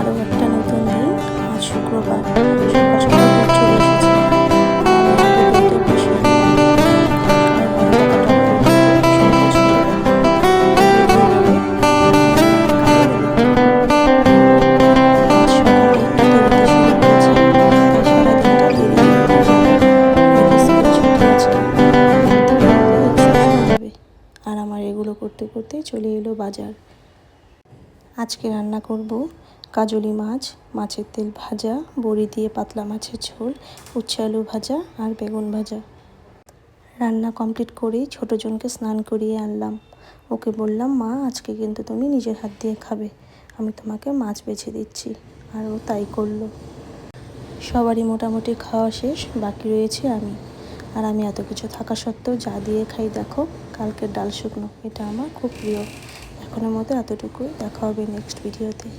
আরও একটা নতুন দিন। আজ শুক্রবার সকাল সকাল দুধ চলে এসেছে। আমি আগে দুধটা বসিয়ে দিলাম। আর ঘন্টা কাটার পর কিন্তু ভীষণ কষ্ট দেখো বেরিয়ে গেল। আজ সকালে একটু দেরিতে শুরু হয়েছে, তাই সারাদিনটা দেরিতে কেটে যাবে। স্কুল ছুটি আজকে, কাল থেকে ওদের এক্সাম শুরু হবে। আর আমার এগুলো করতে করতে চলে এলো বাজার। আজকে রান্না করব কাজলি মাছ, মাছের তেল ভাজা, বড়ি দিয়ে পাতলা মাছের ঝোল, উচ্ছে আলু ভাজা আর বেগুন ভাজা। রান্না কমপ্লিট করেই ছোটোজনকে স্নান করিয়ে আনলাম। ওকে বললাম, মা আজকে কিন্তু তুমি নিজের হাত দিয়ে খাবে, আমি তোমাকে মাছ বেছে দিচ্ছি। আর ও তাই করলো। সবারই মোটামুটি খাওয়া শেষ, বাকি রয়েছে আমি। আর আমি এত কিছু থাকা সত্ত্বেও যা দিয়ে খাই দেখো, কালকের ডাল শুকনো, এটা আমার খুব প্রিয়। এখনের মতো এতটুকুই, দেখা হবে নেক্সট ভিডিওতে।